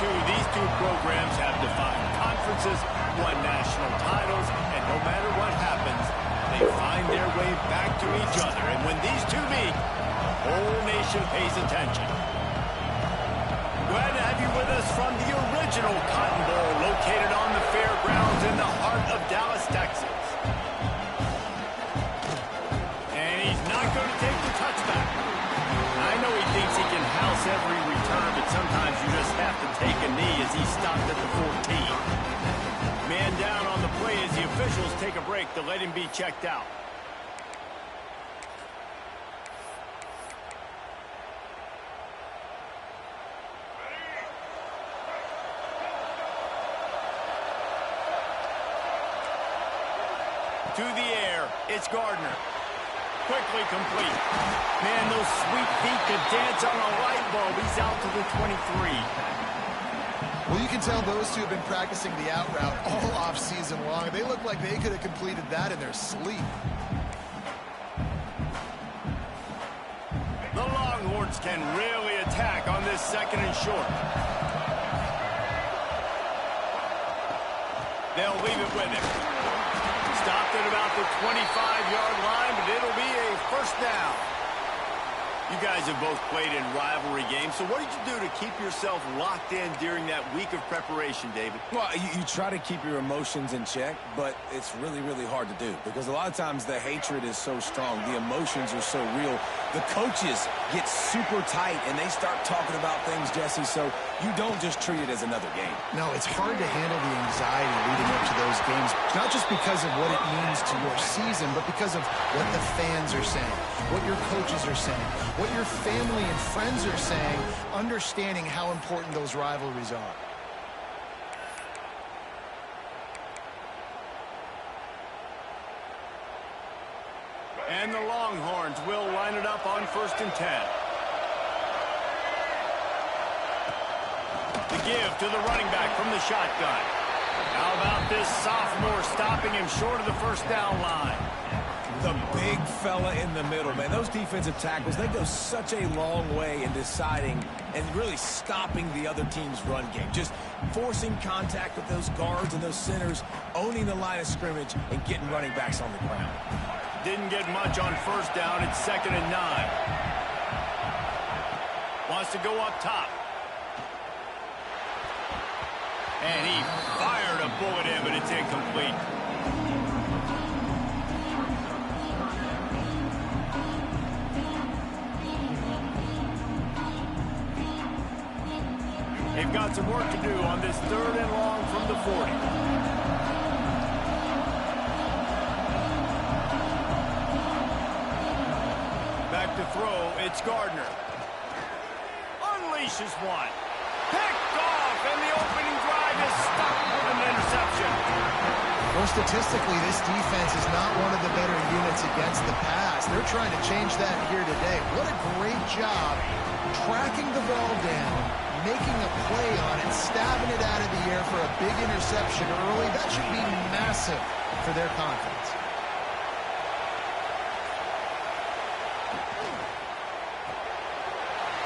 these two programs have defined conferences, won national titles, and no matter what happens, they find their way back to each other. And when these two meet, the whole nation pays attention. Glad to have you with us from the original Cotton Bowl, located on the fairgrounds in the heart of Dallas, Texas. And he's not going to take the touchback. I know he thinks he can house every return, but sometimes you just have to take a knee as he stopped at the 14. Man down on the play as the officials take a break to let him be checked out. To the air, it's Gardner. Quickly complete. Man, those sweet feet could dance on a light bulb. He's out to the 23. Well, you can tell those two have been practicing the out route all off-season long. They look like they could have completed that in their sleep. The Longhorns can really attack on this second and short. They'll leave it with him. Stopped at about the 25-yard line, but it'll be a first down. You guys have both played in rivalry games, so what did you do to keep yourself locked in during that week of preparation, David? Well, you try to keep your emotions in check, but it's really, really hard to do because a lot of times the hatred is so strong. The emotions are so real. The coaches get super tight, and they start talking about things, Jesse, so you don't just treat it as another game. No, it's hard to handle the anxiety leading up to those games, not just because of what it means to your season, but because of what the fans are saying, what your coaches are saying, what your family and friends are saying, understanding how important those rivalries are. And the Longhorns will line it up on 1st and 10. The give to the running back from the shotgun. How about this sophomore stopping him short of the first down line? The big fella in the middle, man. Those defensive tackles, they go such a long way in deciding and really stopping the other team's run game. Just forcing contact with those guards and those centers, owning the line of scrimmage, and getting running backs on the ground. Didn't get much on first down. It's 2nd and 9. Wants to go up top. And he fired a bullet in, but it's incomplete. They've got some work to do on this 3rd and long from the 40. Back to throw, it's Gardner. Unleashes one. Picked off, and the opening drive is stopped with an interception. Well, statistically, this defense is not one of the better units against the pass. They're trying to change that here today. What a great job tracking the ball down, making a play on it, stabbing it out of the air for a big interception early. That should be massive for their confidence.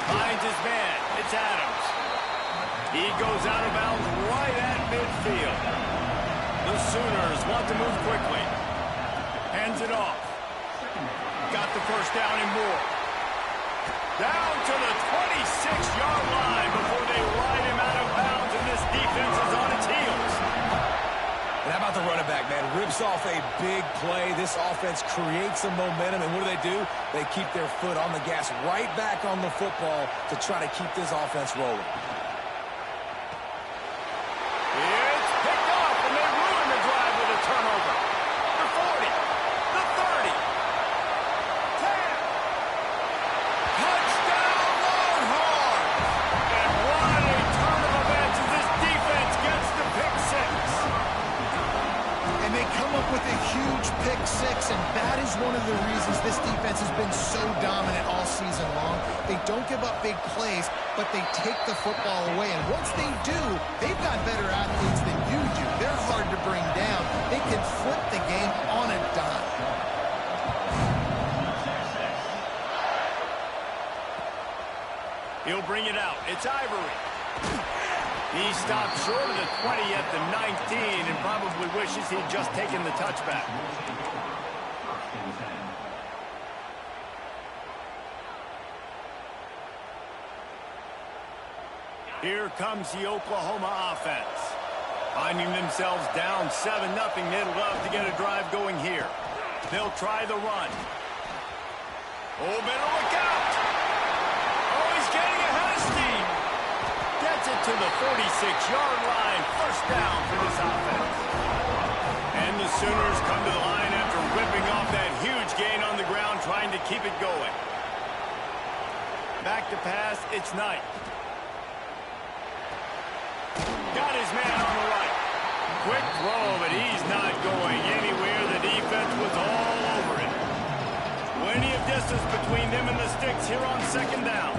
Finds his man. It's Adams. He goes out of bounds right at midfield. The Sooners want to move quickly. Hands it off. Got the first down and more. Down to the 26-yard line before they ride him out of bounds, and this defense is on its heels. And how about the running back, man? Rips off a big play. This offense creates some momentum, and what do? They keep their foot on the gas right back on the football to try to keep this offense rolling. It's picked off, and they ruin the drive with a turnover. The 40, the 30, 10. Touchdown, Longhorns! And what a turn of events as this defense gets the pick six. And they come up with a huge pick six, and that is one of the reasons this defense has been so dominant all season long. They don't give up big plays, but they take the football away. And once they do, they've got better athletes than you do. They're hard to bring down. They can flip the game on a dime. He'll bring it out. It's Ivory. He stopped short of the 20 at the 19 and probably wishes he'd just taken the touchback. Here comes the Oklahoma offense. Finding themselves down 7-0, they'd love to get a drive going here. They'll try the run. Oh, better look out! Oh, he's getting ahead of steam. Gets it to the 46-yard line. First down for this offense. And the Sooners come to the line after ripping off that huge gain on the ground, trying to keep it going. Back to pass, it's Knight. Got his man on the right. Quick throw, but he's not going anywhere. The defense was all over it. Plenty of distance between them and the sticks here on second down.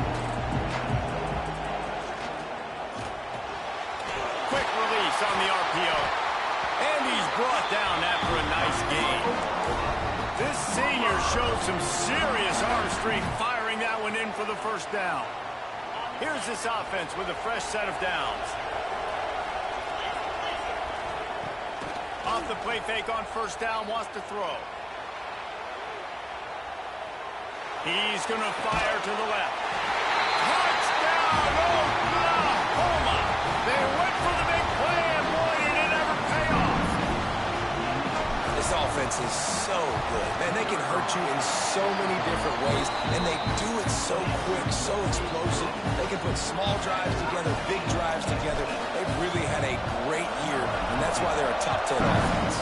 Quick release on the RPO. And he's brought down after a nice gain. This senior showed some serious arm strength, firing that one in for the first down. Here's this offense with a fresh set of downs. Off the play fake on first down, wants to throw. He's going to fire to the left. Touchdown, Oklahoma! They went for the big play, and boy, did it ever pay off. This offense is so good. Man, they can hurt you in so many different ways, and they do it so quick, so explosive. They can put small drives together, big drives together. They've really had a great year, and that's why they're a top 10 offense.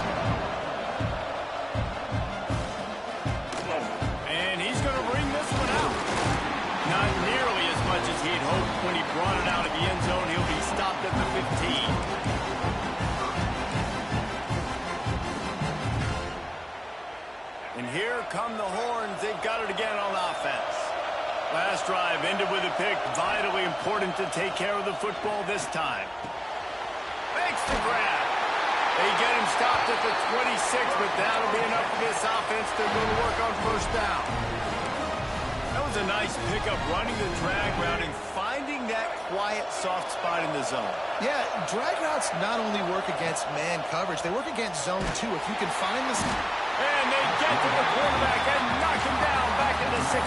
And he's going to bring this one out. Not nearly as much as he'd hoped when he brought it out of the end zone. He'll be stopped at the 15. And here come the horns. They've got it again on offense. Last drive ended with a pick. Vitally important to take care of the football this time. Makes the grab. They get him stopped at the 26, but that'll be enough for this offense to go to work on first down. That was a nice pickup, running the drag route and finding that quiet, soft spot in the zone. Yeah, drag routes not only work against man coverage, they work against zone too. If you can find this... And they get to the quarterback and knock him down back into 16.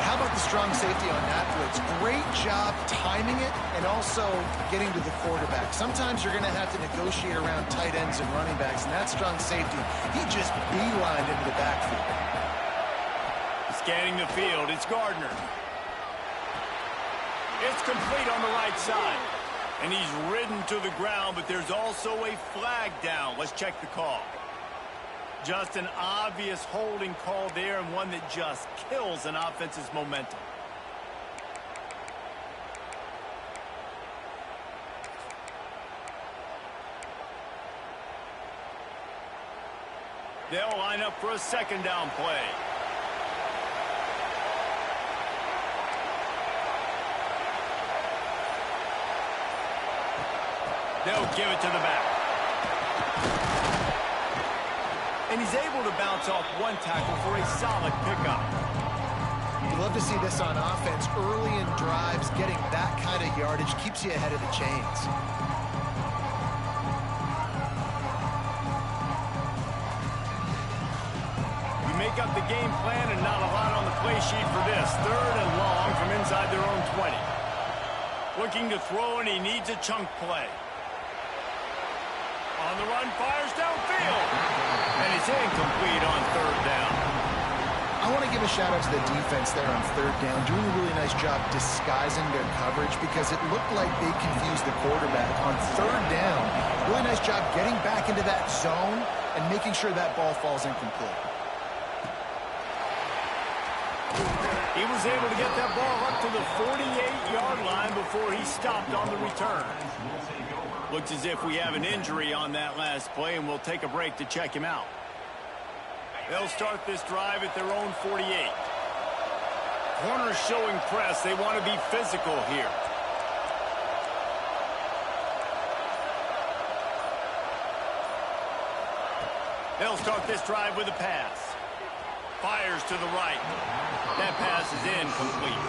How about the strong safety on that blitz? Great job timing it and also getting to the quarterback. Sometimes you're going to have to negotiate around tight ends and running backs, and that strong safety, he just beelined into the backfield. Scanning the field, it's Gardner. It's complete on the right side. And he's ridden to the ground, but there's also a flag down. Let's check the call. Just an obvious holding call there, and one that just kills an offense's momentum. They'll line up for a second down play. They'll give it to the back. And he's able to bounce off one tackle for a solid pickup. You love to see this on offense. Early in drives, getting that kind of yardage keeps you ahead of the chains. We make up the game plan and not a lot on the play sheet for this. Third and long from inside their own 20. Looking to throw, and he needs a chunk play. On the run, fires downfield. And it's incomplete on third down. I want to give a shout-out to the defense there on third down, doing a really nice job disguising their coverage because it looked like they confused the quarterback. On third down, really nice job getting back into that zone and making sure that ball falls incomplete. He was able to get that ball up to the 48-yard line before he stopped on the return. Looks as if we have an injury on that last play, and we'll take a break to check him out. They'll start this drive at their own 48. Corners showing press. They want to be physical here. They'll start this drive with a pass. Fires to the right. That pass is incomplete.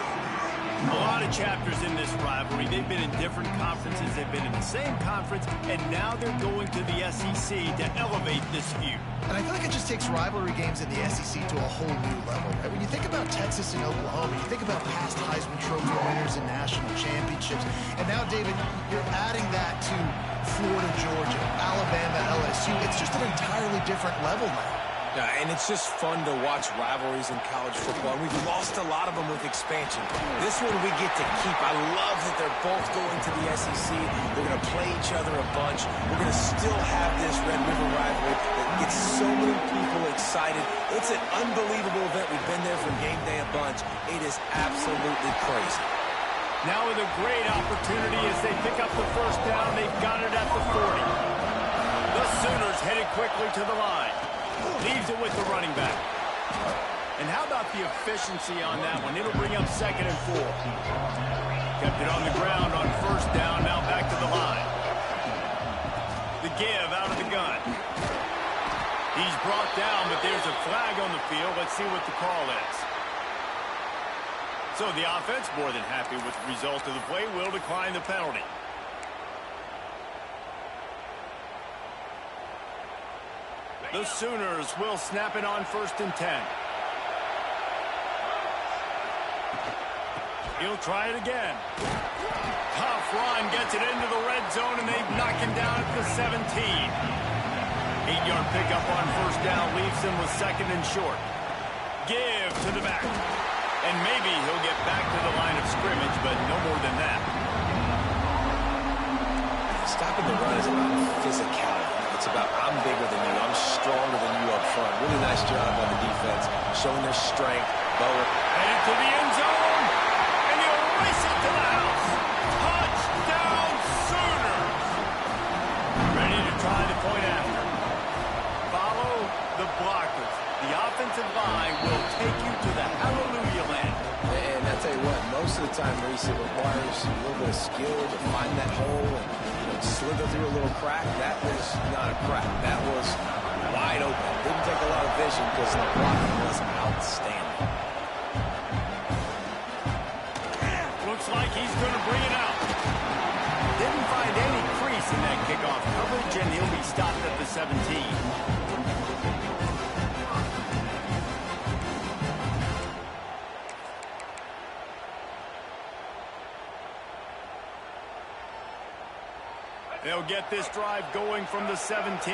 A lot of chapters in this rivalry. They've been in different conferences. They've been in the same conference. And now they're going to the SEC to elevate this feud. And I feel like it just takes rivalry games in the SEC to a whole new level, right? When you think about Texas and Oklahoma, you think about past Heisman Trophy winners and national championships. And now, David, you're adding that to Florida, Georgia, Alabama, LSU. It's just an entirely different level now. Yeah, and it's just fun to watch rivalries in college football. We've lost a lot of them with expansion. This one we get to keep. I love that they're both going to the SEC. They're going to play each other a bunch. We're going to still have this Red River rivalry that gets so many people excited. It's an unbelievable event. We've been there for game day a bunch. It is absolutely crazy. Now with a great opportunity as they pick up the first down. They've got it at the 40. The Sooners headed quickly to the line. Leaves it with the running back. And how about the efficiency on that one? It'll bring up 2nd and 4. Kept it on the ground on first down. Now back to the line. The give out of the gun. He's brought down, but there's a flag on the field. Let's see what the call is. So the offense, more than happy with the result of the play, will decline the penalty. The Sooners will snap it on 1st and 10. He'll try it again. Tough run, gets it into the red zone, and they knock him down at the 17. 8-yard pickup on first down leaves him with 2nd and short. Give to the back. And maybe he'll get back to the line of scrimmage, but no more than that. Stopping the run is about physicality. It's about I'm bigger than you, I'm stronger than you up front. Really nice job by the defense, showing their strength. Bowen headed to the end zone, and he'll race it to the house. Touchdown Sooners! Ready to try the point after. Follow the blockers. The offensive line will take you to the hallelujah land. And I tell you what, most of the time, Reese, it requires a little bit of skill to find that hole and slither through a little crack. That was not a crack. That was wide open. Didn't take a lot of vision because the blocking was outstanding. Looks like he's going to bring it out. Didn't find any crease in that kickoff coverage, and he'll be stopped at the 17. They'll get this drive going from the 17.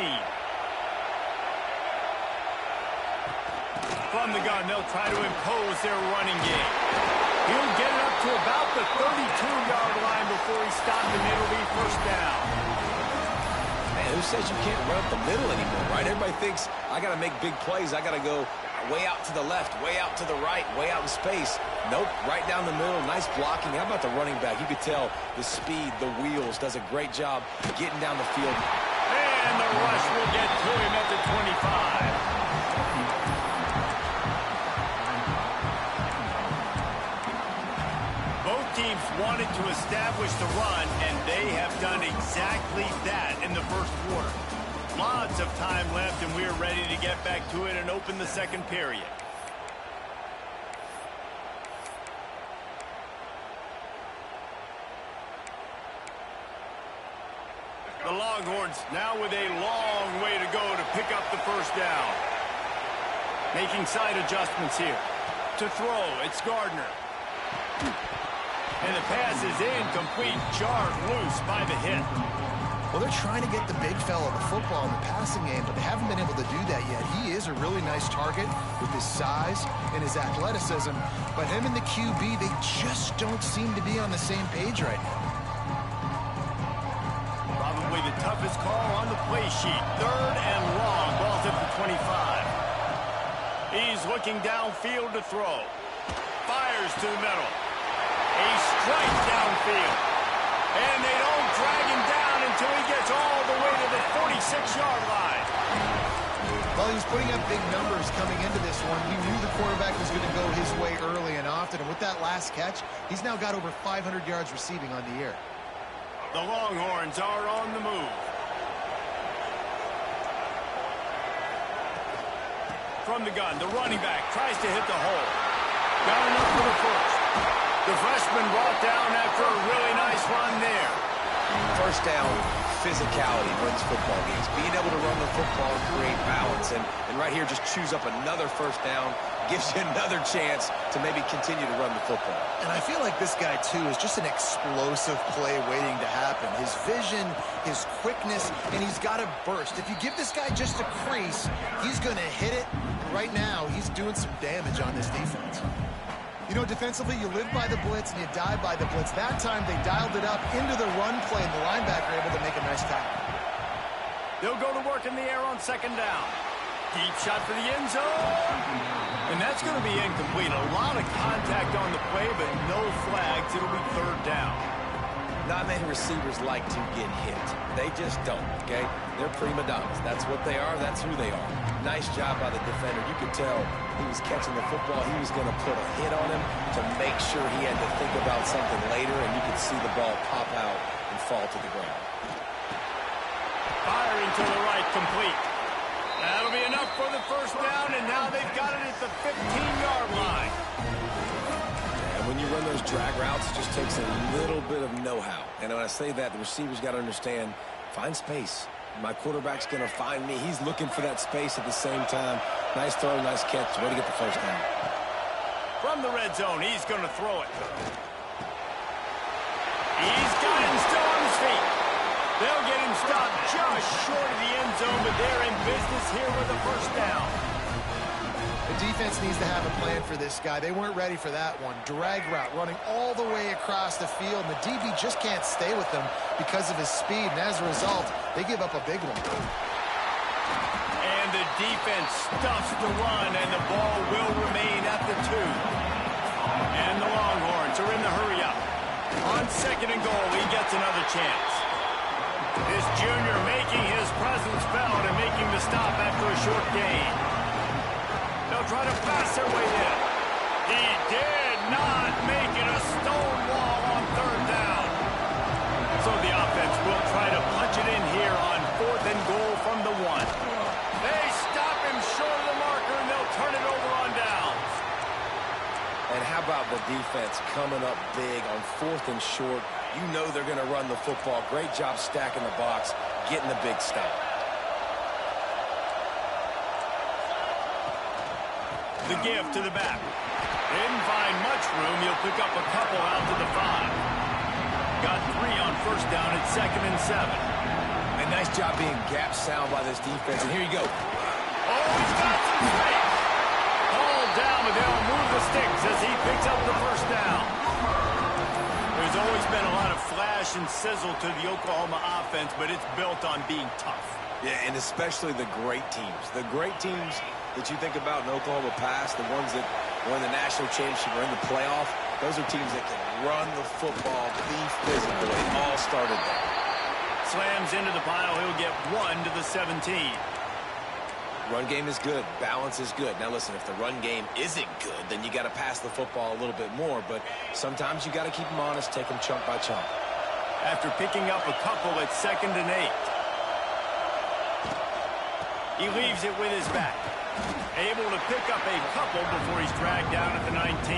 From the gun, they'll try to impose their running game. He'll get it up to about the 32-yard line before he stopped, and it'll be first down. Man, who says you can't run up the middle anymore, right? Everybody thinks, I got to make big plays. I got to go way out to the left, way out to the right, way out in space. Nope, right down the middle, nice blocking. How about the running back? You could tell the speed, the wheels, does a great job getting down the field. And the rush will get to him at the 25. Both teams wanted to establish the run, and they have done exactly that in the first quarter. Lots of time left, and we're ready to get back to it and open the second period. The Longhorns now with a long way to go to pick up the first down. Making side adjustments here. To throw, it's Gardner. And the pass is incomplete, jarred loose by the hit. Well, they're trying to get the big fella the football in the passing game, but they haven't been able to do that yet. He is a really nice target with his size and his athleticism, but him and the QB, they just don't seem to be on the same page right now. Probably the toughest call on the play sheet. 3rd and long, ball's at the 25. He's looking downfield to throw. Fires to the middle. A strike downfield. And they don't drag him down until he gets all the way to the 46-yard line. Well, he was putting up big numbers coming into this one. He knew the quarterback was going to go his way early and often. And with that last catch, he's now got over 500 yards receiving on the year. The Longhorns are on the move. From the gun, the running back tries to hit the hole. Got enough for the first. The freshman brought down after a really nice run there. First down, physicality wins football games. Being able to run the football and create balance. And right here, just choose up another first down. Gives you another chance to maybe continue to run the football. And I feel like this guy, too, is just an explosive play waiting to happen. His vision, his quickness, and he's got a burst. If you give this guy just a crease, he's going to hit it. Right now, he's doing some damage on this defense. You know, defensively, you live by the blitz and you die by the blitz. That time, they dialed it up into the run play, and the linebacker able to make a nice tackle. They'll go to work in the air on second down. Deep shot for the end zone. And that's going to be incomplete. A lot of contact on the play, but no flags. It'll be third down. Not many receivers like to get hit. They just don't, okay? They're prima donnas. That's what they are. That's who they are. Nice job by the defender. You could tell he was catching the football. He was going to put a hit on him to make sure he had to think about something later, and you could see the ball pop out and fall to the ground. Firing to the right, complete. That'll be enough for the first down, and now they've got it at the 15-yard line. And when you run those drag routes, it just takes a little bit of know-how. And when I say that, the receiver's got to understand, find space. My quarterback's going to find me. He's looking for that space at the same time. Nice throw, nice catch. Way to get the first down. From the red zone, he's going to throw it. He's got him still on his feet. They'll get him stopped just short of the end zone, but they're in business here with a first down. The defense needs to have a plan for this guy. They weren't ready for that one. Drag route running all the way across the field, and the DB just can't stay with them because of his speed, and as a result, they give up a big one. And the defense stuffs the run, and the ball will remain at the 2. And the Longhorns are in the hurry-up. On second and goal, he gets another chance. This junior making his presence felt and making the stop after a short gain. They'll try to pass their way in. He did not make it a stone wall on third down. So the offense will try to punch it in here on fourth and goal from the 1. They stop him short of the marker, and they'll turn it over on downs. And how about the defense coming up big on fourth and short? You know they're going to run the football. Great job stacking the box, getting the big stop. The give to the back. Didn't find much room. He'll pick up a couple out to the 5. Got 3 on first down at second and 7. A nice job being gap sound by this defense. And here you go. Oh, he's got some space. Ball down, but they'll move the sticks as he picks up the first down. There's always been a lot of flash and sizzle to the Oklahoma offense, but it's built on being tough. Yeah, and especially the great teams. The great teams that you think about in Oklahoma past, the ones that won the national championship or in the playoff, those are teams that can run the football, be physical. It all started there. Slams into the pile. He'll get 1 to the 17. Run game is good. Balance is good. Now, listen, if the run game isn't good, then you got to pass the football a little bit more. But sometimes you got to keep them honest, take them chunk by chunk. After picking up a couple at second and 8. He leaves it with his back. Able to pick up a couple before he's dragged down at the 19.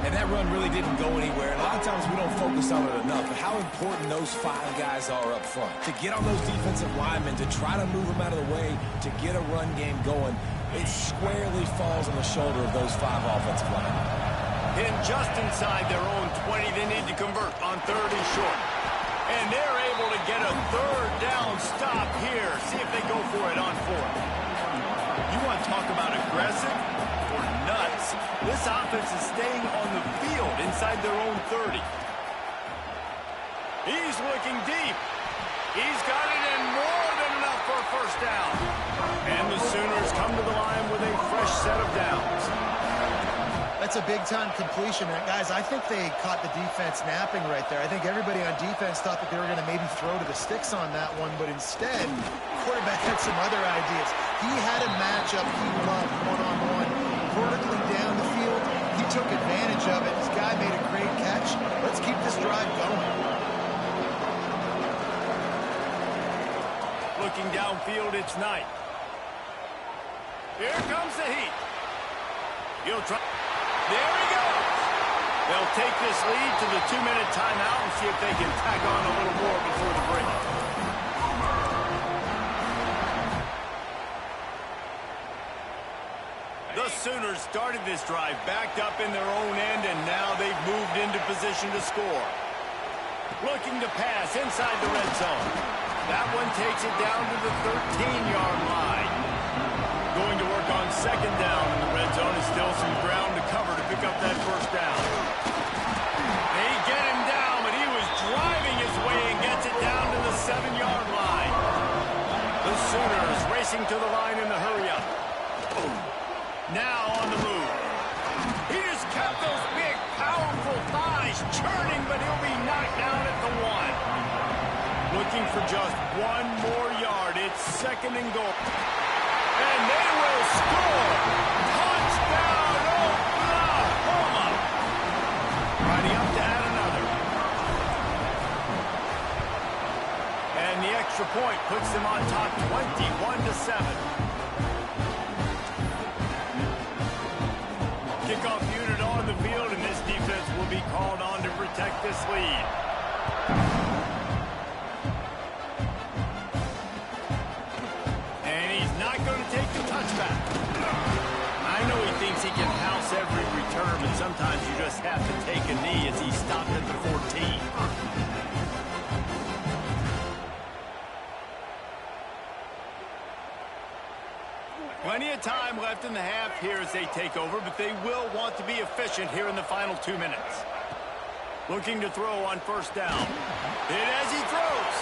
And that run really didn't go anywhere. And a lot of times we don't focus on it enough, but how important those 5 guys are up front. To get on those defensive linemen, to try to move them out of the way, to get a run game going, it squarely falls on the shoulder of those 5 offensive linemen. Then just inside their own 20, they need to convert on third and short. And they're able to get a third down stop here. See if they go for it on fourth. You want to talk about aggressive or nuts? This offense is staying on the field inside their own 30. He's looking deep. He's got it in more than enough for a first down. And the Sooners come to the line with a fresh set of downs. That's a big-time completion. And guys, I think they caught the defense napping right there. I think everybody on defense thought that they were going to maybe throw to the sticks on that one, but instead, quarterback had some other ideas. He had a matchup he loved one-on-one, vertically down the field. He took advantage of it. This guy made a great catch. Let's keep this drive going. Looking downfield, it's Knight. Here comes the heat. He'll try. There he goes. They'll take this lead to the 2-minute timeout and see if they can tack on a little more before the break. The Sooners started this drive backed up in their own end, and now they've moved into position to score. Looking to pass inside the red zone. That one takes it down to the 13-yard line. Going to work on second down in the red zone. Is still some ground to cover to pick up that first down. They get him down, but he was driving his way and gets it down to the 7-yard line. The Sooners racing to the line in the hurry-up. Now on the move. He just kept those big, powerful thighs churning, but he'll be knocked down at the 1. Looking for just one more yard. It's second and goal. And they will score. Touchdown, Oklahoma. Riding up to add another. And the extra point puts them on top 21-7. Kickoff unit on the field, and this defense will be called on to protect this lead. And he's not going to take the touchback. I know he thinks he can house every return, but sometimes you just have to take a knee as he stopped at the 14. Plenty of time left in the half here as they take over, but they will want to be efficient here in the final 2 minutes. Looking to throw on first down. Hit as he throws.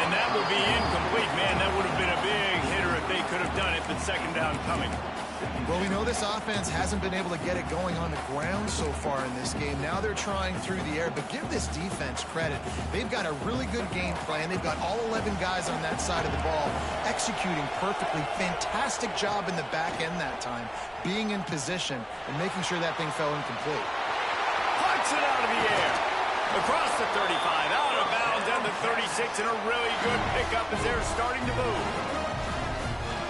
And that will be incomplete. Man, that would have been a big hitter if they could have done it, but second down coming. Well, we know this offense hasn't been able to get it going on the ground so far in this game. Now they're trying through the air, but give this defense credit. They've got a really good game plan. They've got all 11 guys on that side of the ball executing perfectly. Fantastic job in the back end that time, being in position and making sure that thing fell incomplete. Punch it out of the air. Across the 35, out of bounds at the 36, and a really good pickup as they're starting to move.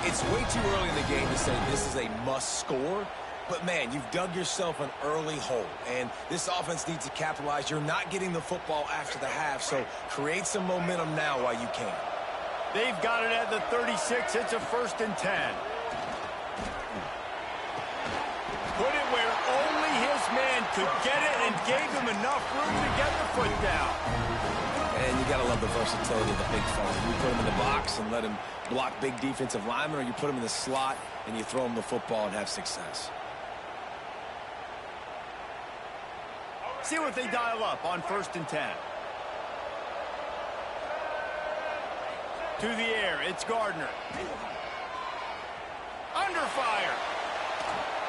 It's way too early in the game to say this is a must score, but man, you've dug yourself an early hole, and this offense needs to capitalize. You're not getting the football after the half, so create some momentum now while you can. They've got it at the 36. It's a 1st and 10. Put it where only his man could get it and gave him enough room to get the foot down. And you got to love the versatility of the big fella. You put him in the box and let him block big defensive linemen, or you put him in the slot and you throw him the football and have success. See what they dial up on 1st and 10. To the air, it's Gardner. Under fire.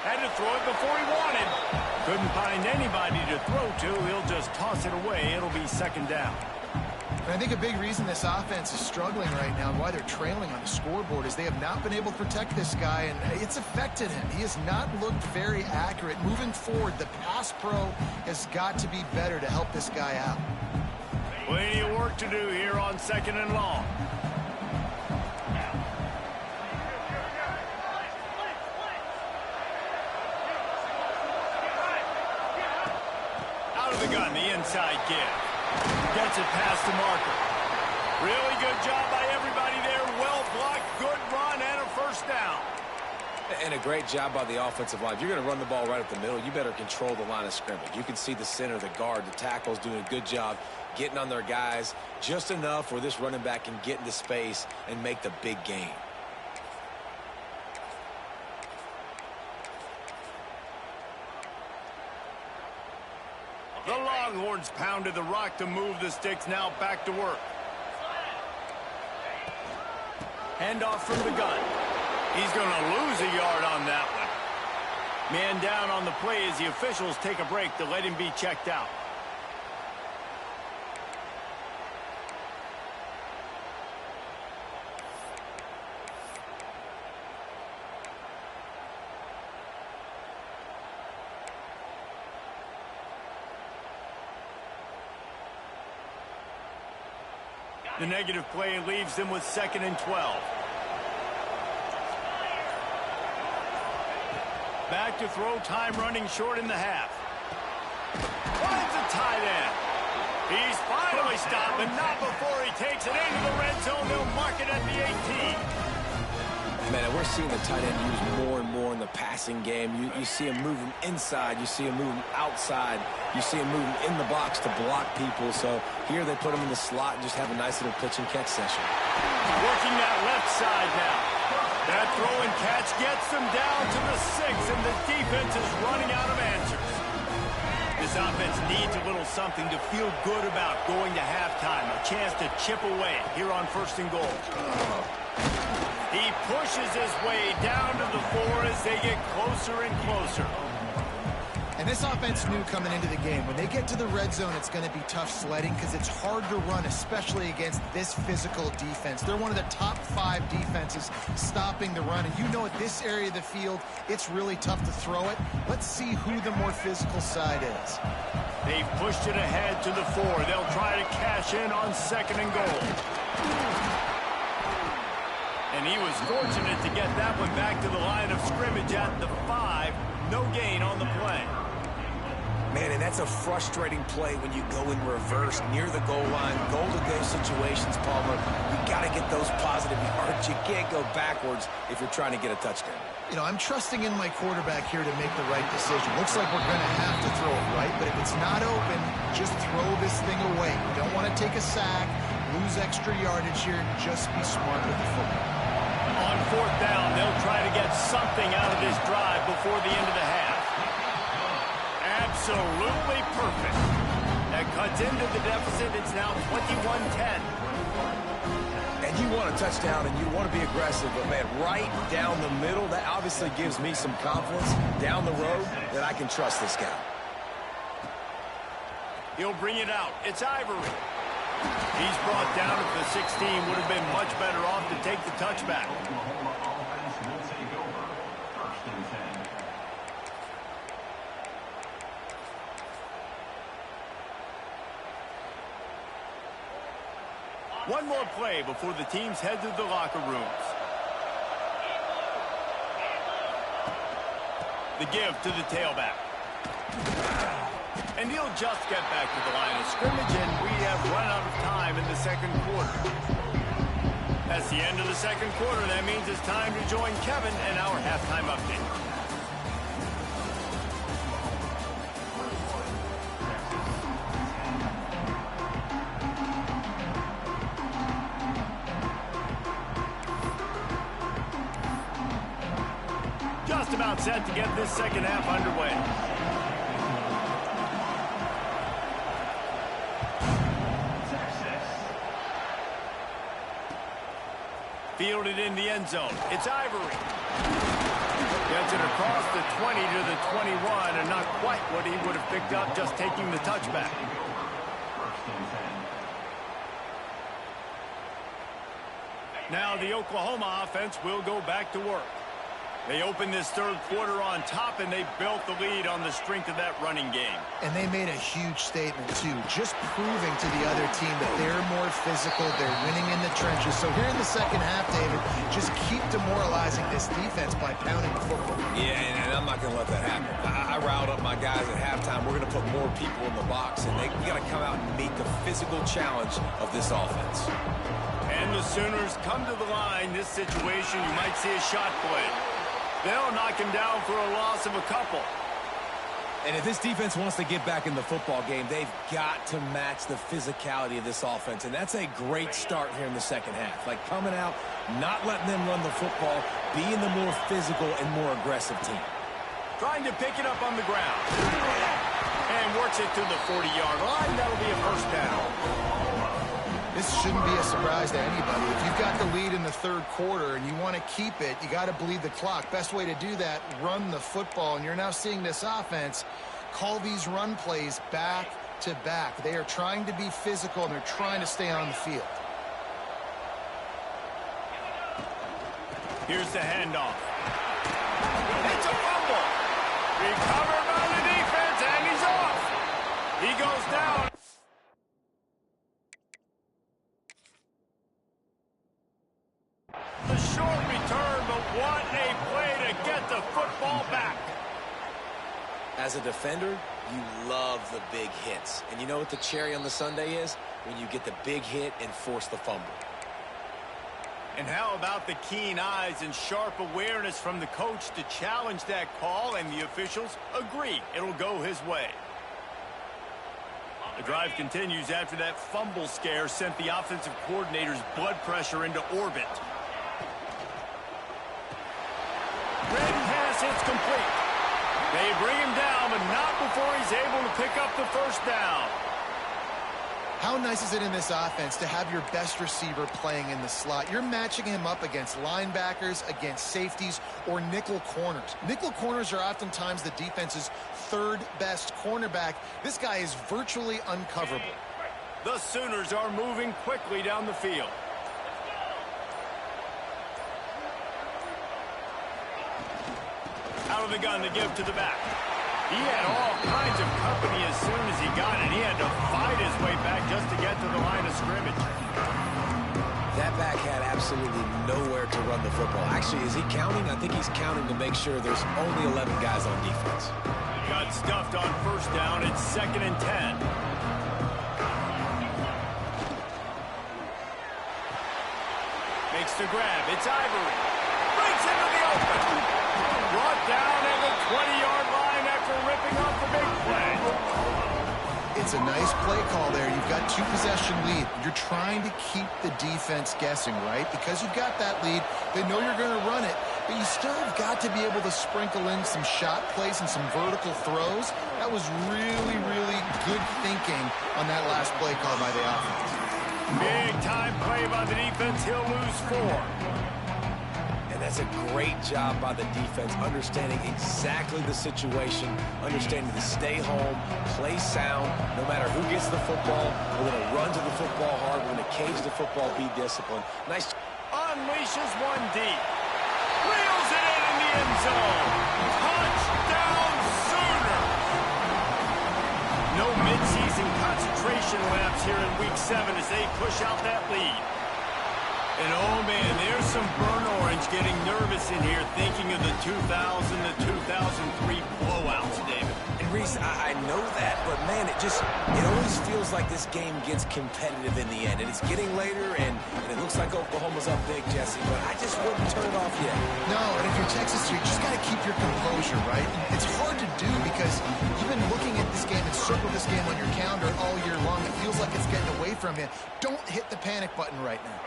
Had to throw it before he wanted. Couldn't find anybody to throw to. He'll just toss it away. It'll be second down. And I think a big reason this offense is struggling right now and why they're trailing on the scoreboard is they have not been able to protect this guy, and it's affected him. He has not looked very accurate. Moving forward, the pass pro has got to be better to help this guy out. Plenty of work to do here on 2nd and long. Out of the gun, the inside give. Gets it past the marker. Really good job by everybody there. Well blocked, good run, and a 1st down. And a great job by the offensive line. If you're going to run the ball right up the middle, you better control the line of scrimmage. You can see the center, the guard, the tackles doing a good job getting on their guys just enough where this running back can get into space and make the big game. The Longhorns pounded the rock to move the sticks. Now back to work. Handoff from the gun. He's going to lose a yard on that one. Man down on the play as the officials take a break to let him be checked out. The negative play leaves them with 2nd and 12. Back to throw, time running short in the half. Finds a tight end. He's finally stopped, but not before he takes it into the red zone. They'll mark it at the 18. Man, we're seeing the tight end used more and more in the passing game. You see him moving inside. You see him moving outside. You see him moving in the box to block people. So here they put him in the slot and just have a nice little pitch and catch session. Working that left side now. That throw and catch gets them down to the 6, and the defense is running out of answers. This offense needs a little something to feel good about going to halftime. A chance to chip away here on 1st and goal. He pushes his way down to the 4 as they get closer and closer. And this offense knew coming into the game, when they get to the red zone, it's going to be tough sledding because it's hard to run, especially against this physical defense. They're one of the top 5 defenses stopping the run. And you know at this area of the field, it's really tough to throw it. Let's see who the more physical side is. They've pushed it ahead to the 4. They'll try to cash in on 2nd and goal. And he was fortunate to get that one back to the line of scrimmage at the 5. No gain on the play. Man, and that's a frustrating play when you go in reverse near the goal line, goal-to-go situations, Palmer. You got to get those positive yards. You can't go backwards if you're trying to get a touchdown. You know, I'm trusting in my quarterback here to make the right decision. Looks like we're going to have to throw it right, but if it's not open, just throw this thing away. You don't want to take a sack, lose extra yardage here. Just be smart with the football. On 4th down, they'll try to get something out of this drive before the end of the half. Absolutely perfect. That cuts into the deficit. It's now 21-10. And you want a touchdown and you want to be aggressive, but man, right down the middle, that obviously gives me some confidence down the road that I can trust this guy. He'll bring it out. It's Ivory. He's brought down at the 16. Would have been much better off to take the touchback. One more play before the teams head to the locker rooms. The give to the tailback. And he'll just get back to the line of scrimmage, and we have run out of time in the 2nd quarter. That's the end of the 2nd quarter. That means it's time to join Kevin and our halftime update. Just about set to get this 2nd half underway. Fielded in the end zone. It's Ivory. Gets it across the 20 to the 21, and not quite what he would have picked up just taking the touchback. Now the Oklahoma offense will go back to work. They opened this 3rd quarter on top, and they built the lead on the strength of that running game. And they made a huge statement, too, just proving to the other team that they're more physical, they're winning in the trenches. So here in the 2nd half, David, just keep demoralizing this defense by pounding the football. Yeah, and I'm not going to let that happen. I riled up my guys at halftime. We're going to put more people in the box, and we got to come out and meet the physical challenge of this offense. And the Sooners come to the line. This situation, you might see a shot play. They'll knock him down for a loss of a couple. And if this defense wants to get back in the football game, they've got to match the physicality of this offense. And that's a great start here in the 2nd half. Like coming out, not letting them run the football, being the more physical and more aggressive team. Trying to pick it up on the ground. And works it to the 40-yard line. That'll be a 1st down. This shouldn't be a surprise to anybody. If you've got the lead in the 3rd quarter and you want to keep it, you got to bleed the clock. Best way to do that, run the football. And you're now seeing this offense call these run plays back to back. They are trying to be physical, and they're trying to stay on the field. Here's the handoff. It's a fumble. Recovered by the defense, and he's off. He goes down. The short return, but what a play to get the football back. As a defender, You love the big hits. And you know what the cherry on the sundae is? When you get the big hit and force the fumble. And how about the keen eyes and sharp awareness from the coach to challenge that call, and the officials agree it'll go his way. The drive continues after that fumble scare sent the offensive coordinator's blood pressure into orbit. Red pass hits complete. They bring him down, but not before he's able to pick up the first down. How nice is it in this offense to have your best receiver playing in the slot? You're matching him up against linebackers, against safeties, or nickel corners. Nickel corners are oftentimes the defense's third best cornerback. This guy is virtually uncoverable. The Sooners are moving quickly down the field. Out of the gun to give to the back. He had all kinds of company as soon as he got it. He had to fight his way back just to get to the line of scrimmage. That back had absolutely nowhere to run the football. Actually, is he counting? I think he's counting to make sure there's only 11 guys on defense. Got stuffed on first down. It's 2nd and 10. Makes the grab. It's Ivory. Breaks into the open. Brought down at the 20-yard line after ripping off the big play. It's a nice play call there. You've got 2-possession lead. You're trying to keep the defense guessing, right? Because you've got that lead, they know you're going to run it, but you still have got to be able to sprinkle in some shot plays and some vertical throws. That was really, really good thinking on that last play call by the offense. Big time play by the defense. He'll lose 4. And that's a great job by the defense, understanding exactly the situation, understanding to stay home, play sound, no matter who gets the football. We're going to run to the football hard. We're going to cage the football, be disciplined. Nice. Unleashes one deep. Reels it in the end zone. Touchdown Sooners! No midseason concentration laps here in Week 7 as they push out that lead. And oh man, there's some burnt orange getting nervous in here thinking of the 2000 to 2003 blowouts, David. And Reese, I know that, but man, it always feels like this game gets competitive in the end. And it's getting later, and it looks like Oklahoma's up big, Jesse, but I just wouldn't turn it off yet. No, and if you're Texas, you just got to keep your composure, right? It's hard to do because you've been looking at this game and circled this game on your calendar all year long. It feels like it's getting away from you. Don't hit the panic button right now.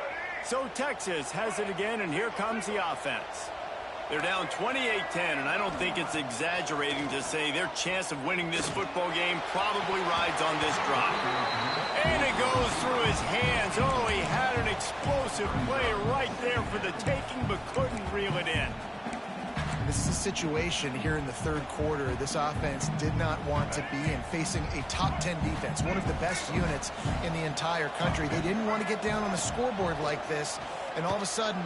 So Texas has it again, and here comes the offense. They're down 28-10, and I don't think it's exaggerating to say their chance of winning this football game probably rides on this drop. And it goes through his hands. Oh, he had an explosive play right there for the taking, but couldn't reel it in. This is a situation here in the third quarter this offense did not want to be in, facing a top 10 defense, one of the best units in the entire country. They didn't want to get down on the scoreboard like this and all of a sudden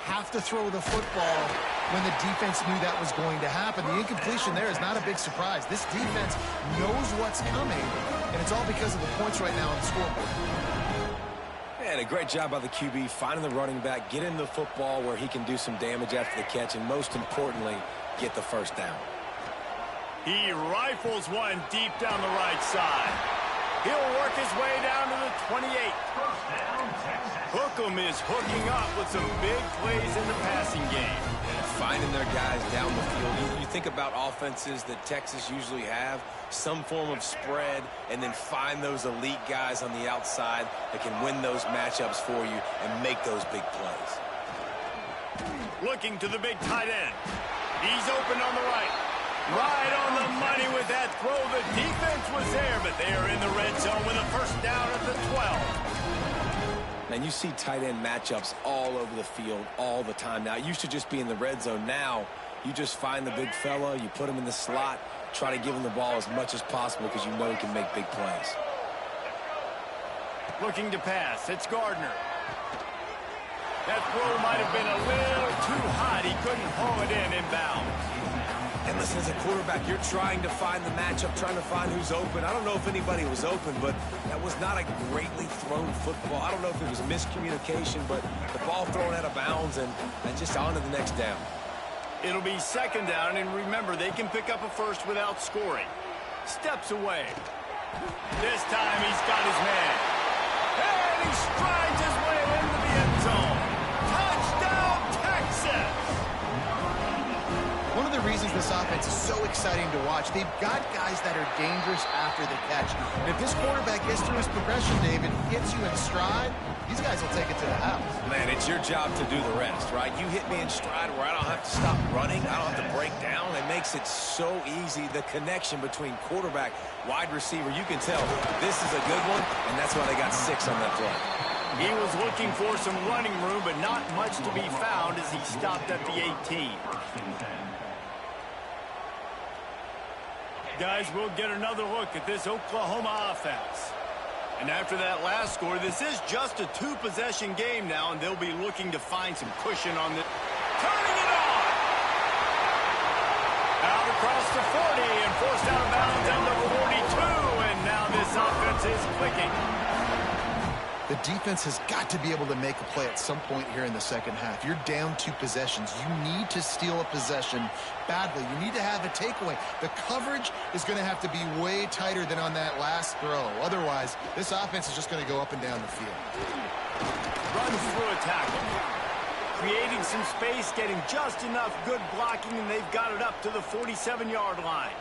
have to throw the football when the defense knew that was going to happen. The incompletion there is not a big surprise. This defense knows what's coming, and it's all because of the points right now on the scoreboard. And a great job by the QB, finding the running back, getting the football where he can do some damage after the catch, and most importantly, get the first down. He rifles one deep down the right side. He'll work his way down to the 28. Hookem is hooking up with some big plays in the passing game. And finding their guys down the field. You think about offenses that Texas usually have, some form of spread, and then find those elite guys on the outside that can win those matchups for you and make those big plays. Looking to the big tight end. He's open on the right. Right on the money with that throw. The defense was there, but they are in the red zone with a first down at the 12. And you see tight end matchups all over the field all the time. Now, it used to just be in the red zone. Now, you just find the big fella, you put him in the slot, try to give him the ball as much as possible because you know he can make big plays. Looking to pass. It's Gardner. That throw might have been a little too hot. He couldn't haul it in inbounds. And listen, as a quarterback, you're trying to find the matchup, trying to find who's open. I don't know if anybody was open, but that was not a greatly thrown football. I don't know if it was miscommunication, but the ball thrown out of bounds and just on to the next down. It'll be second down, and remember, they can pick up a first without scoring. steps away. This time he's got his man. And he strides his way into the end zone. Touchdown, Texas! One of the reasons this offense is so exciting to watch, they've got guys that are dangerous after the catch. And if this quarterback gets through his progression, David, gets you in stride, these guys will take it to the house. Man, it's your job to do the rest, right? You hit me in stride where I don't have to stop running. I don't have to break down. It makes it so easy. The connection between quarterback, wide receiver, you can tell this is a good one, and that's why they got 6 on that play. He was looking for some running room, but not much to be found as he stopped at the 18. Guys, we'll get another look at this Oklahoma offense. And after that last score, this is just a 2-possession game now, and they'll be looking to find some cushion on this. Turning it on! Out across the 40 and forced out of bounds at number 42, and now this offense is clicking. The defense has got to be able to make a play at some point here in the second half. You're down 2 possessions. You need to steal a possession badly. You need to have a takeaway. The coverage is going to have to be way tighter than on that last throw. Otherwise, this offense is just going to go up and down the field. Runs through a tackle. Creating some space, getting just enough good blocking, and they've got it up to the 47-yard line.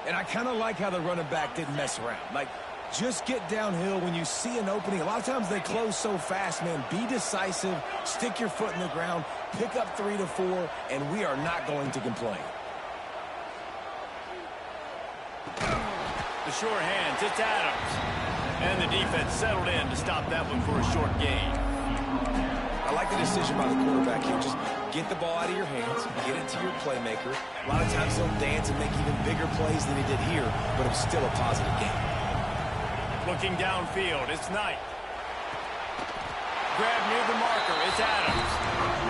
And I kind of like how the running back didn't mess around. Like, just get downhill when you see an opening. A lot of times they close so fast, man. Be decisive, stick your foot in the ground, pick up 3 to 4, and we are not going to complain. The sure hands, it's Adams. And the defense settled in to stop that one for a short gain. I like the decision by the quarterback here. Just get the ball out of your hands, get it to your playmaker. A lot of times he'll dance and make even bigger plays than he did here, but it's still a positive game. Looking downfield, it's Knight. Grab near the marker, it's Adams.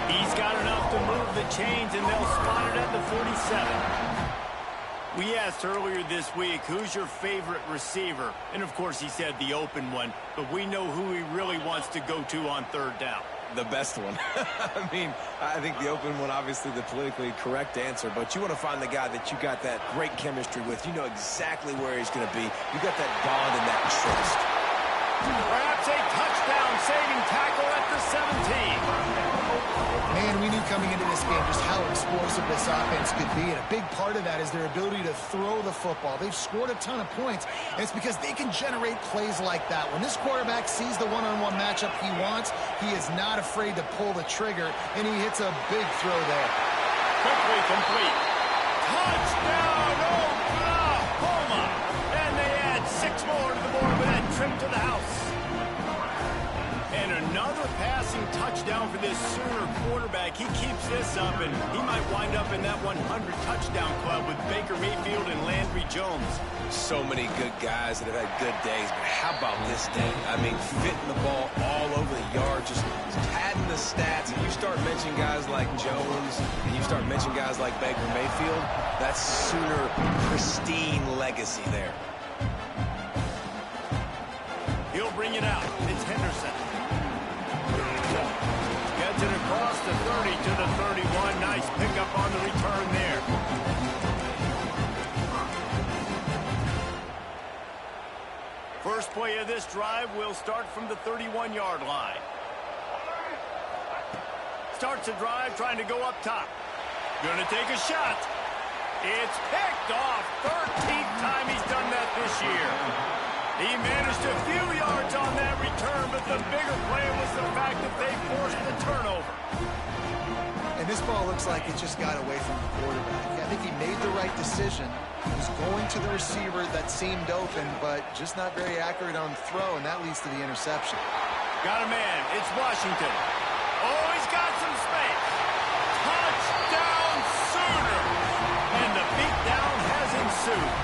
He's got enough to move the chains, and they'll spot it at the 47. We asked earlier this week, who's your favorite receiver? And, of course, he said the open one, but we know who he really wants to go to on third down. The best one. I mean, I think the open one, obviously the politically correct answer, but you want to find the guy that you got that great chemistry with. You know exactly where he's going to be. You got that bond and that trust. Perhaps a touchdown-saving tackle at the 17. Man, we knew coming into this game just how explosive this offense could be, and a big part of that is their ability to throw the football. They've scored a ton of points, and it's because they can generate plays like that. When this quarterback sees the one-on-one matchup he wants, he is not afraid to pull the trigger, and he hits a big throw there. Quickly complete. Touchdown, Oklahoma! And they add 6 more to the board with that trip to the house. And another passing touchdown for this Sooner quarterback. He keeps this up, and he might wind up in that 100 touchdown club with Baker Mayfield and Landry Jones. So many good guys that have had good days, but how about this day? I mean, fitting the ball all over the yard, just padding the stats, and you start mentioning guys like Jones, and you start mentioning guys like Baker Mayfield, that's Sooner pristine legacy there. He'll bring it out. It's Henderson. Gets it across the 30 to the 31. Nice pickup on the return there. First play of this drive will start from the 31-yard line. Starts a drive trying to go up top. Gonna take a shot. It's picked off. 13th time he's done that this year. He managed a few yards on that return, but the bigger play was the fact that they forced the turnover. And this ball looks like it just got away from the quarterback. I think he made the right decision. He was going to the receiver that seemed open, but just not very accurate on the throw, and that leads to the interception. Got a man. It's Washington. Oh, he's got some space. Touchdown, Sooners! And the beatdown has ensued.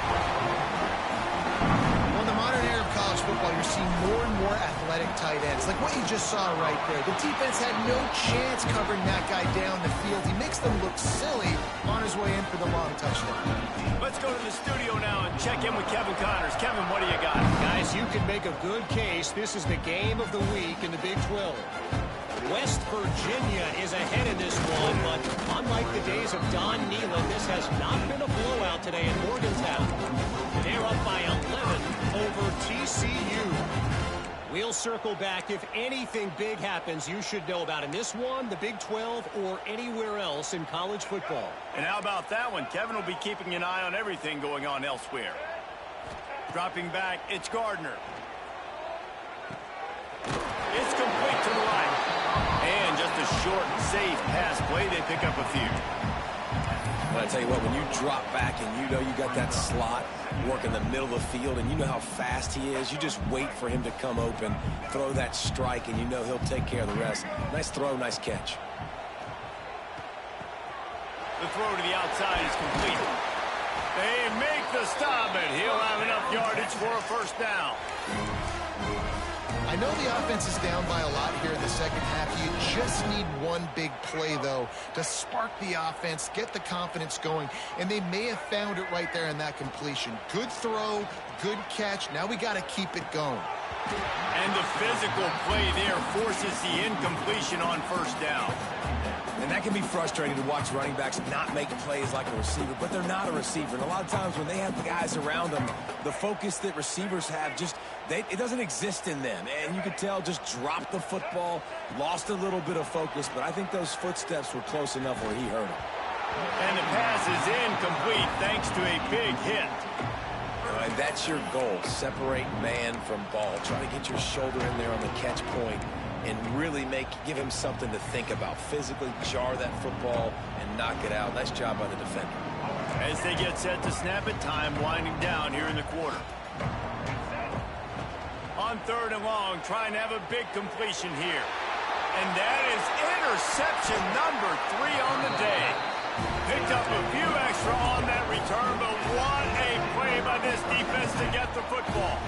Football, you're seeing more and more athletic tight ends, like what you just saw right there. The defense had no chance covering that guy down the field. He makes them look silly on his way in for the long touchdown. Let's go to the studio now and check in with Kevin Connors. Kevin, what do you got? Guys, you can make a good case. This is the game of the week in the Big 12. West Virginia is ahead in this one, but unlike the days of Don Nehlen, this has not been a blowout today in Morgantown. They're up by 11 over TCU. We'll circle back. If anything big happens, you should know about in this one, the Big 12, or anywhere else in college football. And how about that one? Kevin will be keeping an eye on everything going on elsewhere. Dropping back, it's Gardner. It's complete to the right. And just a short, safe pass play. They pick up a few. But I tell you what, when you drop back and you know you got that slot work in the middle of the field and you know how fast he is, you just wait for him to come open, throw that strike, and you know he'll take care of the rest. Nice throw, nice catch. The throw to the outside is complete. They make the stop, and he'll have enough yardage for a first down. I know the offense is down by a lot here in the second half. You just need one big play, though, to spark the offense, get the confidence going, and they may have found it right there in that completion. Good throw, good catch. Now we got to keep it going. And the physical play there forces the incompletion on first down. And that can be frustrating to watch running backs not make plays like a receiver, but they're not a receiver. And a lot of times when they have the guys around them, the focus that receivers have it doesn't exist in them. And you could tell just dropped the football, lost a little bit of focus, but I think those footsteps were close enough where he hurt him. And the pass is incomplete thanks to a big hit. And that's your goal, separate man from ball. Try to get your shoulder in there on the catch point and really give him something to think about. Physically jar that football and knock it out. Nice job by the defender. As they get set to snap it, time winding down here in the quarter. On third and long, trying to have a big completion here. And that is interception number 3 on the day. Picked up a few extra on that return, but what a play by this defense to get the football.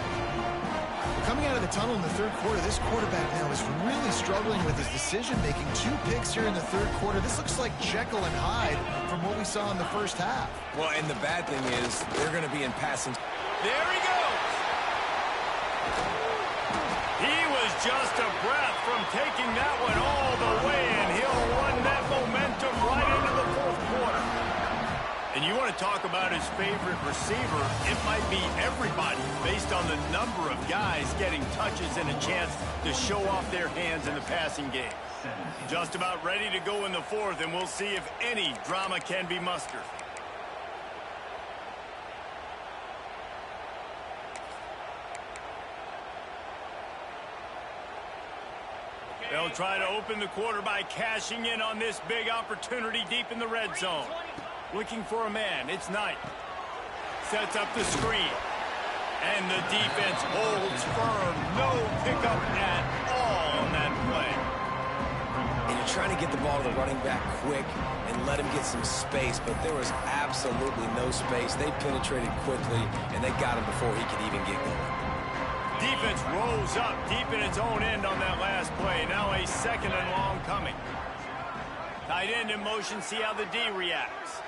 Coming out of the tunnel in the third quarter, this quarterback now is really struggling with his decision-making. 2 picks here in the third quarter. This looks like Jekyll and Hyde from what we saw in the first half. Well, and the bad thing is they're going to be in passing. There he goes. He was just a breath from taking that one all the way, and he'll run that momentum right into the fourth quarter. And you want to talk about his favorite receiver, it might be everybody based on the number of guys getting touches and a chance to show off their hands in the passing game. Just about ready to go in the fourth, and we'll see if any drama can be mustered. They'll try to open the quarter by cashing in on this big opportunity deep in the red zone. Looking for a man, it's Knight. Sets up the screen. And the defense holds firm. No pickup at all on that play. And you're trying to get the ball to the running back quick and let him get some space, but there was absolutely no space. They penetrated quickly, and they got him before he could even get going. Defense rolls up deep in its own end on that last play. Now a second and long coming. Tight end in motion, see how the D reacts.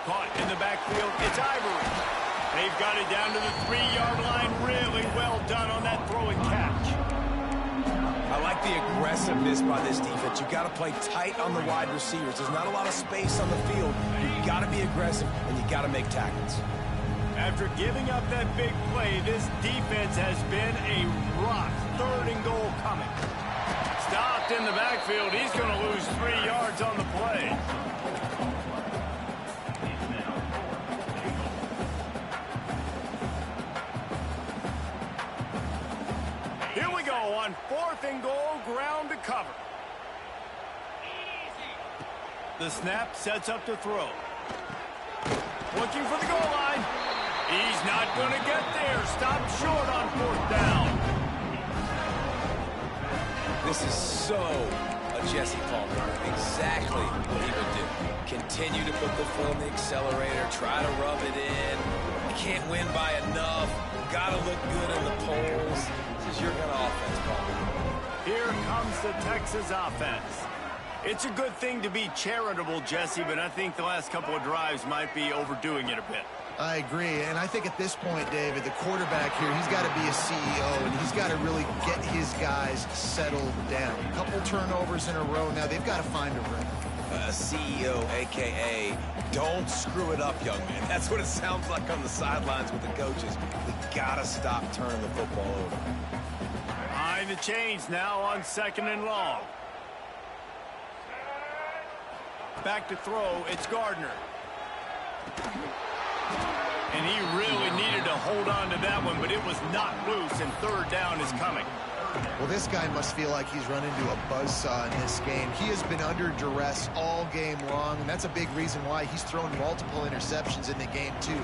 Caught in the backfield, it's Ivory. They've got it down to the 3-yard line. Really well done on that throw and catch. I like the aggressiveness by this defense. You've got to play tight on the wide receivers. There's not a lot of space on the field. You've got to be aggressive, and you've got to make tackles. After giving up that big play, this defense has been a rock. Third and goal coming. Stopped in the backfield. He's going to lose 3 yards on the play. Here we go on 4th and goal, ground to cover. The snap sets up to throw. Looking for the goal line. He's not going to get there. Stopped short on 4th down. This is so a Jesse Palmer. Exactly what he would do. Continue to put the foot on the accelerator. Try to rub it in. You can't win by enough. Got to look good in the polls. This is your kind of offense, Palmer. Here comes the Texas offense. It's a good thing to be charitable, Jesse, but I think the last couple of drives might be overdoing it a bit. I agree, and I think at this point, David, the quarterback here, he's got to be a CEO, and he's got to really get his guys settled down. A couple turnovers in a row now. They've got to find a rhythm. A CEO, a.k.a. don't screw it up, young man. That's what it sounds like on the sidelines with the coaches. We got to stop turning the football over. Behind the chains now on 2nd and long. Back to throw, it's Gardner. And he really needed to hold on to that one, but it was not loose, and 3rd down is coming. Well, this guy must feel like he's run into a buzzsaw in this game. He has been under duress all game long, and that's a big reason why he's thrown multiple interceptions in the game, too.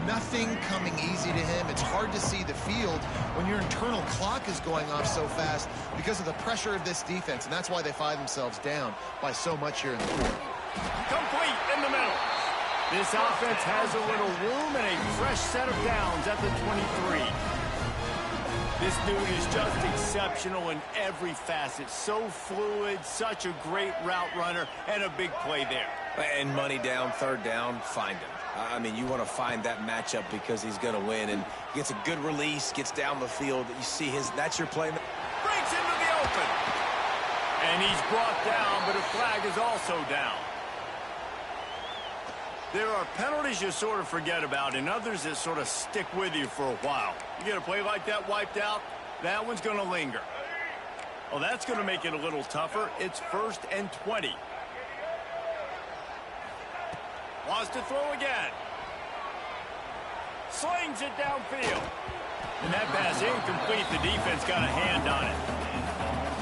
Nothing coming easy to him. It's hard to see the field when your internal clock is going off so fast because of the pressure of this defense, and that's why they find themselves down by so much here in the 4th. Complete in the middle. This offense has a little room and a fresh set of downs at the 23. This dude is just exceptional in every facet. So fluid, such a great route runner, and a big play there. And money down, 3rd down, find him. I mean, you want to find that matchup because he's going to win, and gets a good release, gets down the field. You see that's your play. Breaks into the open. And he's brought down, but a flag is also down. There are penalties you sort of forget about and others that sort of stick with you for a while. You get a play like that wiped out, that one's going to linger. Well, that's going to make it a little tougher. It's 1st and 20. Wants to throw again. Slings it downfield. And that pass incomplete. The defense got a hand on it.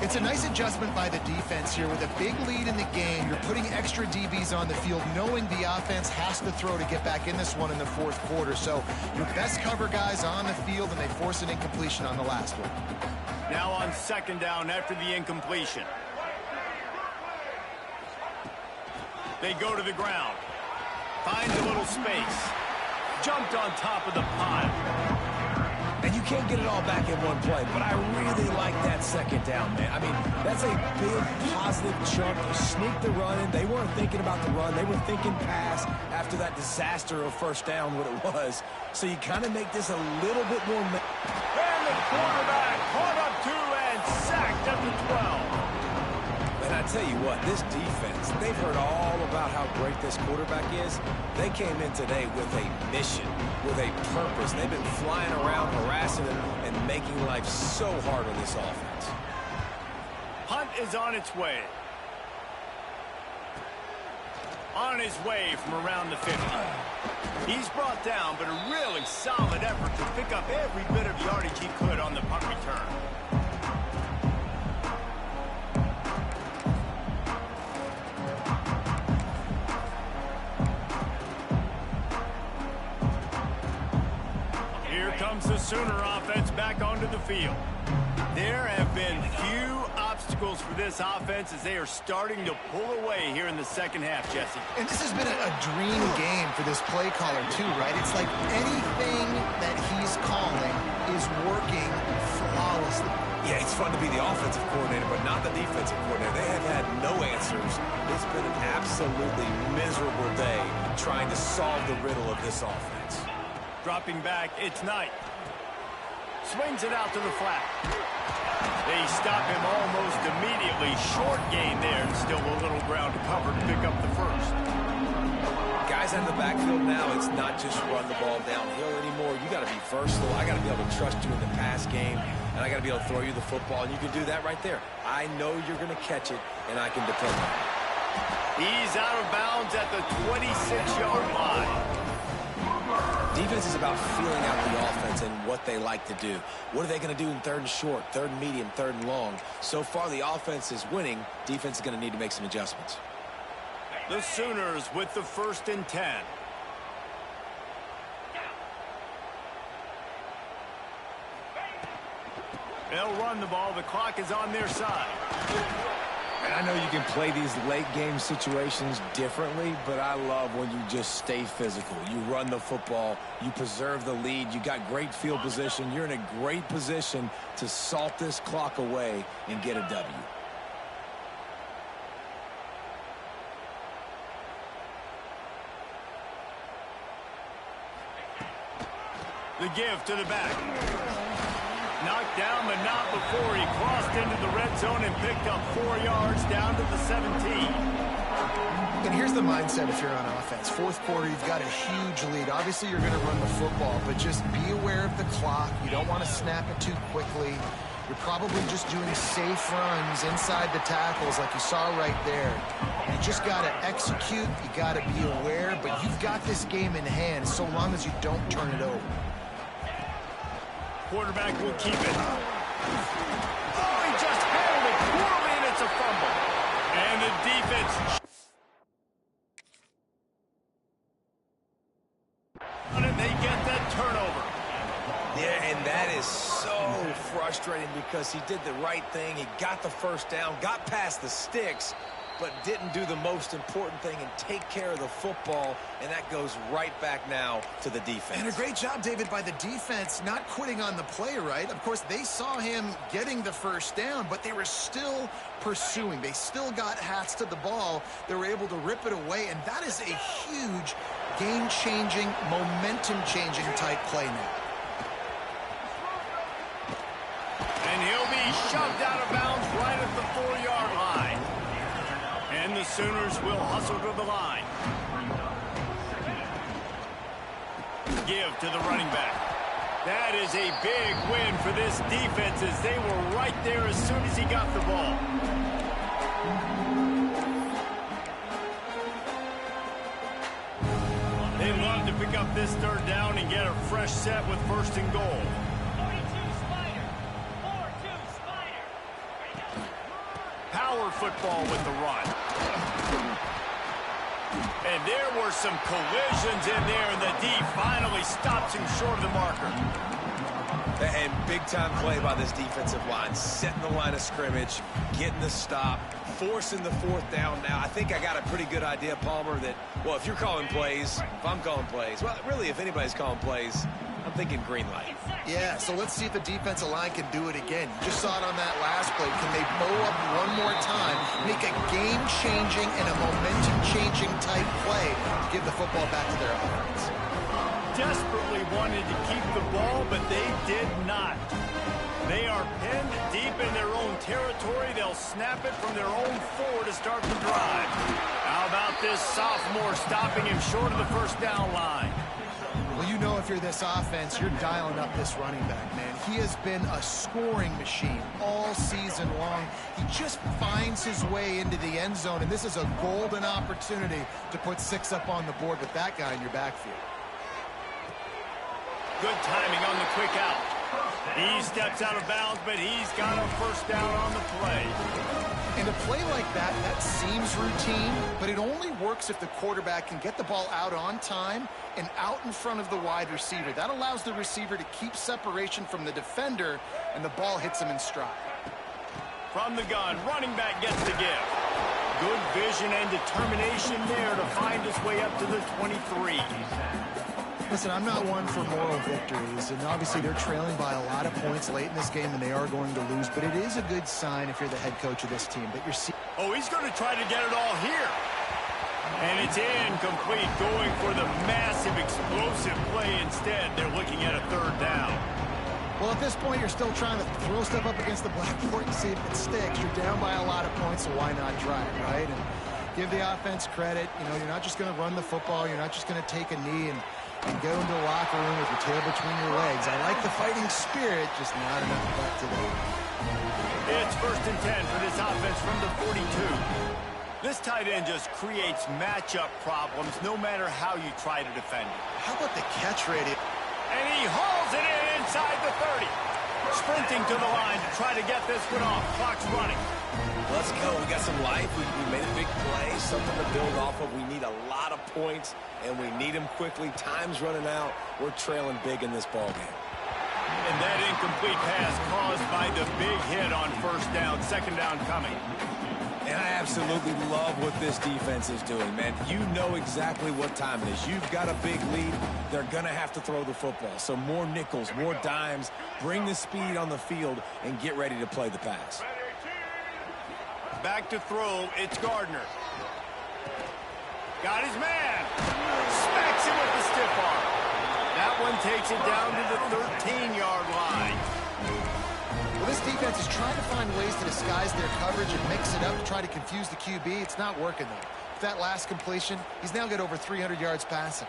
It's a nice adjustment by the defense here. With a big lead in the game, you're putting extra DBs on the field, knowing the offense has to throw to get back in this one in the 4th quarter. So your best cover guys on the field, and they force an incompletion on the last one. Now on 2nd down after the incompletion. They go to the ground. Finds a little space. Jumped on top of the pile. And you can't get it all back in one play, but I really like that 2nd down, man. I mean, that's a big positive chunk. You sneak the run in. They weren't thinking about the run. They were thinking pass after that disaster of 1st down, what it was. So you kind of make this a little bit more. And the quarterback caught up 2 and sacked at the 12. And I tell you what, this defense, they've heard all about how great this quarterback is. They came in today with a mission, with a purpose. They've been flying around, harassing him, and making life so hard on this offense. Punt is on its way. On his way from around the 50. He's brought down, but a really solid effort to pick up every bit of yardage he could on the punt return. Comes the Sooner offense back onto the field. There have been few obstacles for this offense as they are starting to pull away here in the 2nd half, Jesse. And this has been a dream game for this play caller, too, right? It's like anything that he's calling is working flawlessly. Yeah, it's fun to be the offensive coordinator, but not the defensive coordinator. They have had no answers. It's been an absolutely miserable day trying to solve the riddle of this offense. Dropping back, it's Knight. Swings it out to the flat. They stop him almost immediately. Short gain there, and still a little ground to cover to pick up the 1st. Guys in the backfield now, it's not just run the ball downhill anymore. You got to be versatile. I got to be able to trust you in the pass game, and I got to be able to throw you the football, and you can do that right there. I know you're going to catch it, and I can depend on it. He's out of bounds at the 26-yard line. Defense is about feeling out the offense and what they like to do. What are they going to do in 3rd and short, 3rd and medium, 3rd and long? So far, the offense is winning. Defense is going to need to make some adjustments. The Sooners with the 1st and 10. They'll run the ball. The clock is on their side. And I know you can play these late game situations differently, but I love when you just stay physical. You run the football, you preserve the lead, you got great field position, you're in a great position to salt this clock away and get a W. The give to the back. Knocked down, but not before he crossed into the red zone and picked up 4 yards down to the 17. And here's the mindset if you're on offense. Fourth quarter, you've got a huge lead. Obviously, you're going to run the football, but just be aware of the clock. You don't want to snap it too quickly. You're probably just doing safe runs inside the tackles like you saw right there. You just got to execute. You got to be aware, but you've got this game in hand so long as you don't turn it over. Quarterback will keep it. Oh, he just handled it poorly, and it's a fumble. And the defense... and they get that turnover. Yeah, and that is so frustrating because he did the right thing. He got the first down, got past the sticks, but didn't do the most important thing and take care of the football, and that goes right back now to the defense. And a great job, David, by the defense not quitting on the play, right? Of course, they saw him getting the first down, but they were still pursuing. They still got hats to the ball. They were able to rip it away, and that is a huge game-changing, momentum-changing type play now. And he'll be shoved out of bounds right at the 4-yard line. And the Sooners will hustle to the line. Give to the running back. That is a big win for this defense as they were right there as soon as he got the ball. They love to pick up this third down and get a fresh set with first and goal. Power football with the run. And there were some collisions in there, and the D finally stops him short of the marker. And big-time play by this defensive line, setting the line of scrimmage, getting the stop, forcing the fourth down now. I think I got a pretty good idea, Palmer, that, well, if you're calling plays, if I'm calling plays, well, really, if anybody's calling plays, I'm thinking green light. Yeah, so let's see if the defensive line can do it again. You just saw it on that last play. Can they bow up one more time, make a game-changing and a momentum-changing type play to give the football back to their offense? Desperately wanted to keep the ball, but they did not. They are pinned deep in their own territory. They'll snap it from their own 4 to start the drive. How about this sophomore stopping him short of the first down line? Well, you know if you're this offense, you're dialing up this running back, man. He has been a scoring machine all season long. He just finds his way into the end zone, and this is a golden opportunity to put 6 up on the board with that guy in your backfield. Good timing on the quick out. He steps out of bounds, but he's got a first down on the play. And a play like that, that seems routine, but it only works if the quarterback can get the ball out on time and out in front of the wide receiver. That allows the receiver to keep separation from the defender, and the ball hits him in stride. From the gun, running back gets the give. Good vision and determination there to find his way up to the 23. Listen, I'm not one for moral victories, and obviously they're trailing by a lot of points late in this game, and they are going to lose, but it is a good sign if you're the head coach of this team that you're seeing. Oh, he's going to try to get it all here. And it's incomplete, going for the massive, explosive play instead. They're looking at a third down. Well, at this point, you're still trying to throw stuff up against the blackboard and see if it sticks. You're down by a lot of points, so why not try it, right? And give the offense credit. You know, you're not just going to run the football. You're not just going to take a knee and go into the locker room with your tail between your legs. I like the fighting spirit, just not enough butt today. It's first and 10 for this offense from the 42. This tight end just creates matchup problems no matter how you try to defend it. How about the catch rate? And he hauls it in inside the 30. Sprinting to the line to try to get this one off. Clock's running. Let's go. We got some life. We made a big play, something to build off of. We need a lot of points, and we need them quickly. Time's running out. We're trailing big in this ballgame. And that incomplete pass caused by the big hit on first down. Second down coming. And I absolutely love what this defense is doing, man. You know exactly what time it is. You've got a big lead. They're going to have to throw the football. So more nickels, more dimes. Bring the speed on the field and get ready to play the pass. Back to throw, it's Gardner. Got his man. Smacks him with the stiff arm. That one takes it down to the 13-yard line. Well, this defense is trying to find ways to disguise their coverage and mix it up to try to confuse the QB. It's not working, though. With that last completion, he's now got over 300 yards passing.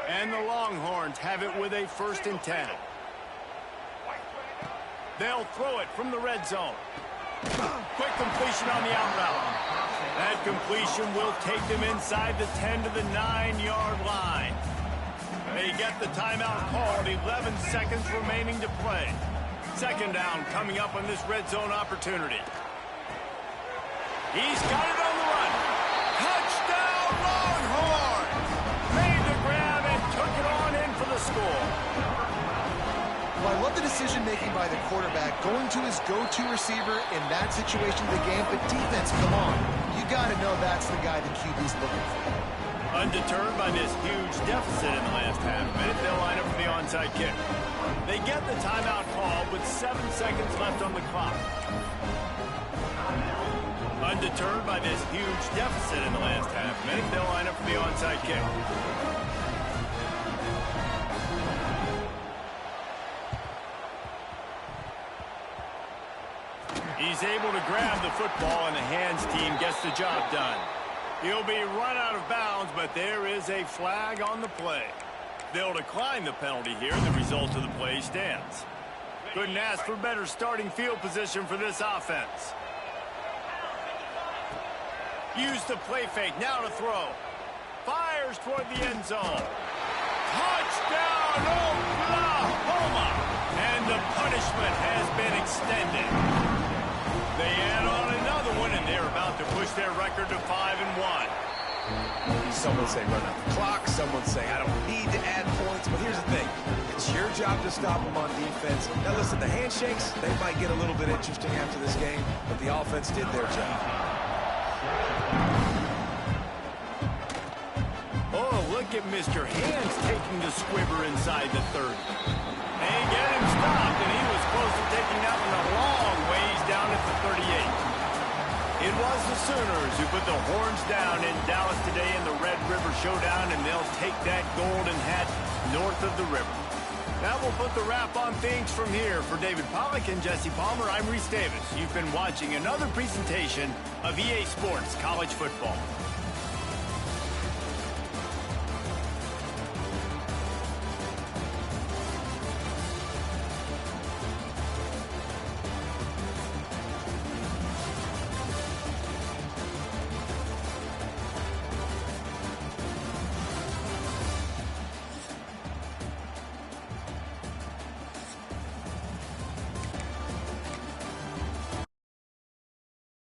And the Longhorns have it with a 1st and 10. They'll throw it from the red zone. Quick completion on the out route. That completion will take them inside the 10 to the 9-yard line. They get the timeout called, 11 seconds remaining to play. 2nd down coming up on this red zone opportunity. He's got it on the run. Touchdown, Longhorn! Made the grab and took it on in for the score. Well, I love the decision-making by the quarterback, going to his go-to receiver in that situation of the game. But defense, come on. You got to know that's the guy the QB's looking for. Undeterred by this huge deficit in the last half-minute, they'll line up for the onside kick. They get the timeout called with 7 seconds left on the clock. Undeterred by this huge deficit in the last half-minute, they'll line up for the onside kick. He's able to grab the football, and the hands team gets the job done. He'll be run out of bounds, but there is a flag on the play. They'll decline the penalty here, and the result of the play stands. Couldn't ask for better starting field position for this offense. Use the play fake, now to throw. Fires toward the end zone. Touchdown, Oklahoma! And the punishment has been extended. They add on another one, and they're about to push their record to 5-1. Some would say run out the clock. Some would say I don't need to add points. But here's the thing. It's your job to stop them on defense. Now, listen, the handshakes, they might get a little bit interesting after this game, but the offense did their job. Oh, look at Mr. Hands taking the squibber inside the 30. They get him stopped, and he was close to taking that one a long ways down at the 38. It was the Sooners who put the horns down in Dallas today in the Red River Showdown, and they'll take that golden hat north of the river. That will put the wrap on things from here. For David Pollack and Jesse Palmer, I'm Reese Davis. You've been watching another presentation of EA Sports College Football.